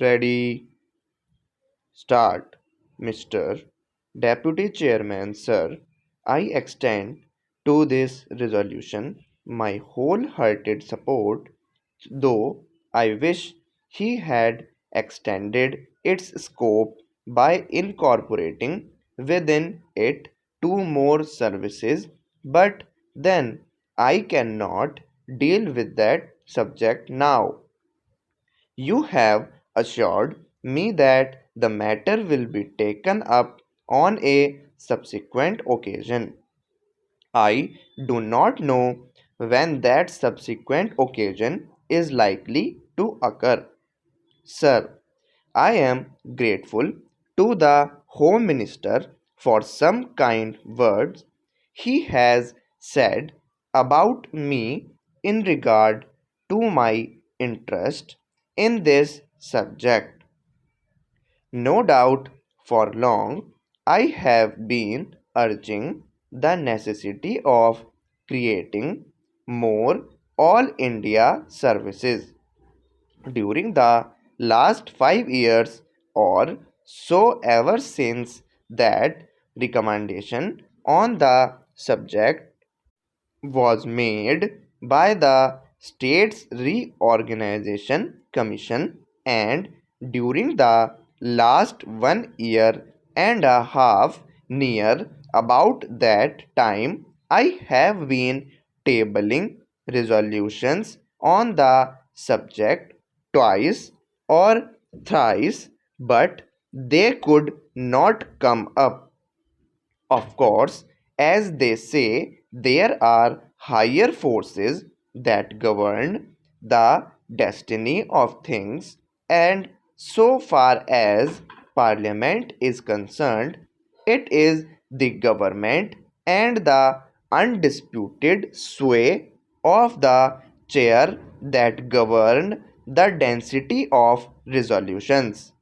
Ready, start. Mr. Deputy Chairman, sir, I extend to this resolution my wholehearted support, though I wish he had extended its scope by incorporating within it two more services, but then I cannot deal with that subject now. You have assured me that the matter will be taken up on a subsequent occasion. I do not know when that subsequent occasion is likely to occur. Sir, I am grateful to the Home Minister for some kind words he has said about me in regard to my interest in this subject. No doubt for long I have been urging the necessity of creating more all India services during the last 5 years or so. Ever since that recommendation on the subject was made by the States Reorganization Commission, and during the last 1 year and a half, near about that time, I have been tabling resolutions on the subject twice or thrice, but they could not come up. Of course, as they say, there are higher forces that govern the destiny of things, and so far as Parliament is concerned, it is the government and the undisputed sway of the chair that govern the density of resolutions.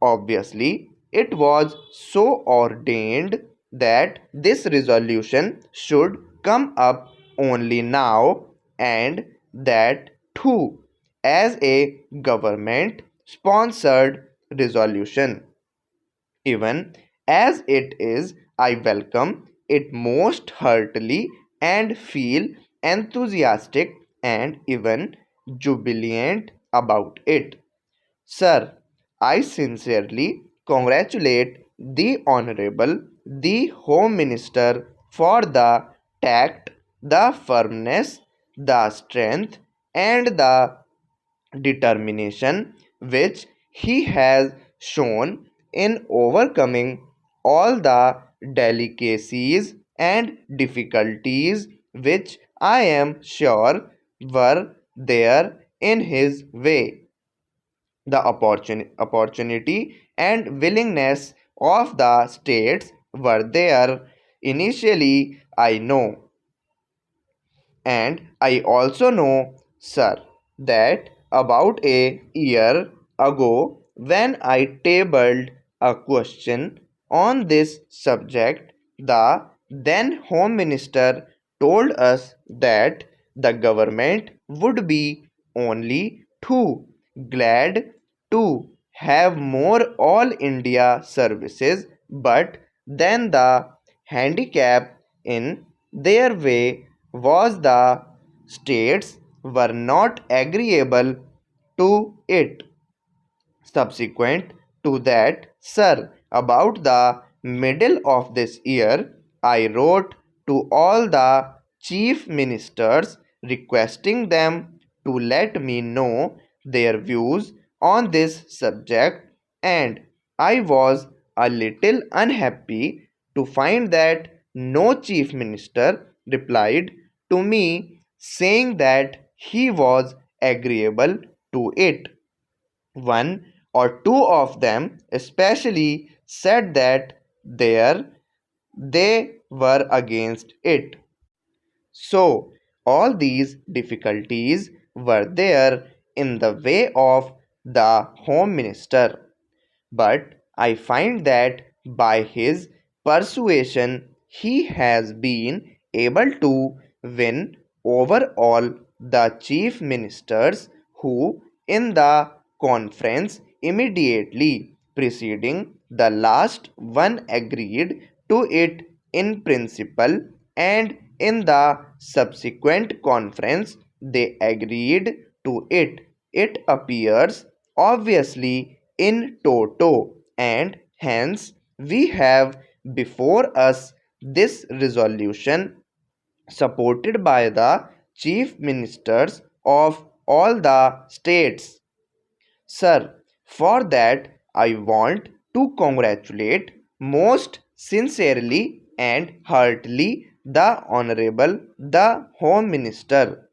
Obviously, it was so ordained that this resolution should come up only now, and that too as a government sponsored resolution. Even as it is, I welcome it most heartily and feel enthusiastic and even jubilant about it. Sir, I sincerely congratulate the Honorable the Home Minister for the tact, the firmness, the strength, and the determination which he has shown in overcoming all the delicacies and difficulties which I am sure were there in his way. The opportunity and willingness of the states were there initially, I know. And I also know, sir, that about a year ago, when I tabled a question on this subject, the then Home Minister told us that the government would be only too glad to have more all India services, but then the handicap in their way was the states were not agreeable to it. Subsequent to that, sir, about the middle of this year, I wrote to all the chief ministers requesting them to let me know their views on this subject, and I was a little unhappy to find that no chief minister replied to me saying that he was agreeable to it. One or two of them especially said that they were against it. So, all these difficulties were there in the way of the Home Minister. But I find that by his persuasion he has been able to win over all the chief ministers who, in the conference immediately preceding the last one agreed to it in principle, and in the subsequent conference they agreed to it. It appears obviously in toto, and hence we have before us this resolution supported by the chief ministers of all the states. Sir, for that I want to congratulate most sincerely and heartily the Honorable the Home Minister.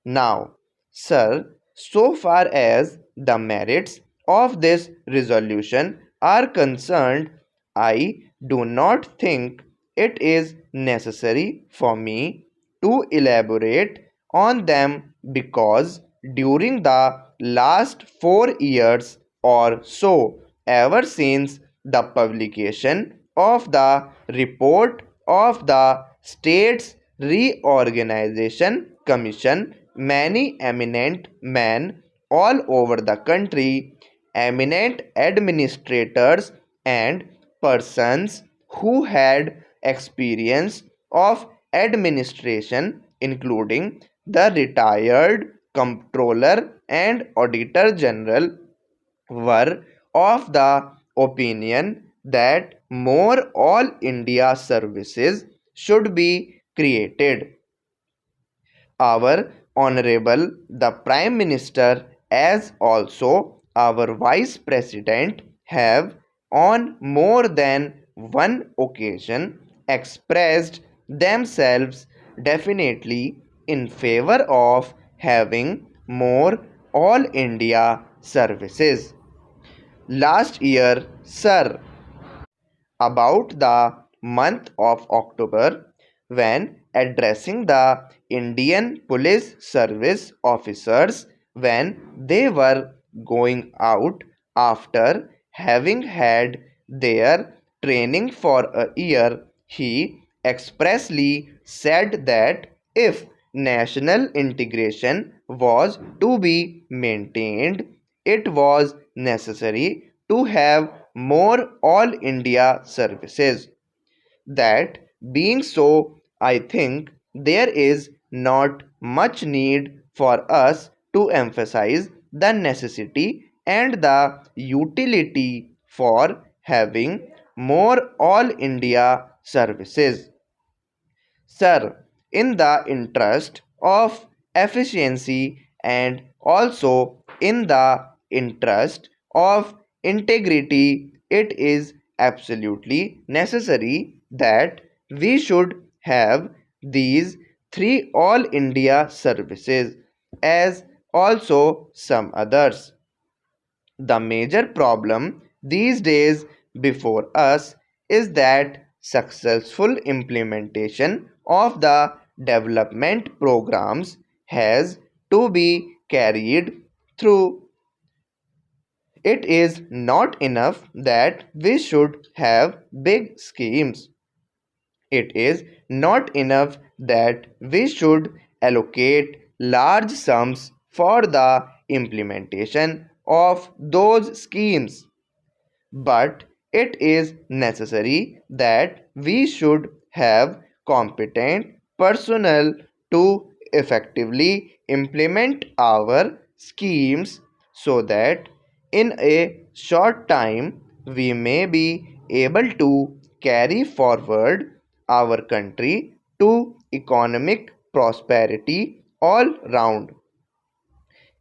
Now, sir, so far as the merits of this resolution are concerned, I do not think it is necessary for me to elaborate on them because during the last 4 years or so, ever since the publication of the report of the States Reorganization Commission, many eminent men all over the country, eminent administrators and persons who had experience of administration, including the retired comptroller and auditor general, were of the opinion that more all India services should be created. Our Honorable the Prime Minister, as also our Vice President, have on more than one occasion expressed themselves definitely in favor of having more all India services. Last year, sir, about the month of October, when addressing the Indian Police Service officers when they were going out after having had their training for a year, he expressly said that if national integration was to be maintained, it was necessary to have more all India services. That being so, I think there is not much need for us to emphasize the necessity and the utility for having more all India services. Sir, in the interest of efficiency and also in the interest of integrity, it is absolutely necessary that we should have these three all India services as also some others. The major problem these days before us is that successful implementation of the development programs has to be carried through. It is not enough that we should have big schemes. It is not enough that we should allocate large sums for the implementation of those schemes, but it is necessary that we should have competent personnel to effectively implement our schemes so that in a short time we may be able to carry forward our country to economic prosperity all round.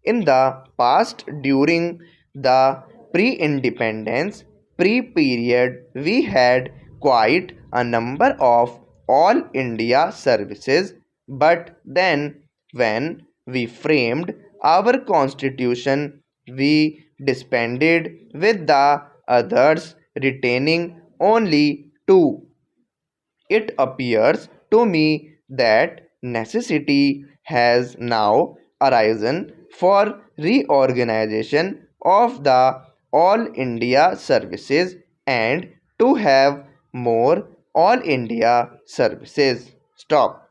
In the past, during the pre-independence pre-period, we had quite a number of all India services, but then when we framed our constitution, we disbanded with the others retaining only two. It appears to me that necessity has now arisen for reorganization of the all India services and to have more all India services. Stop.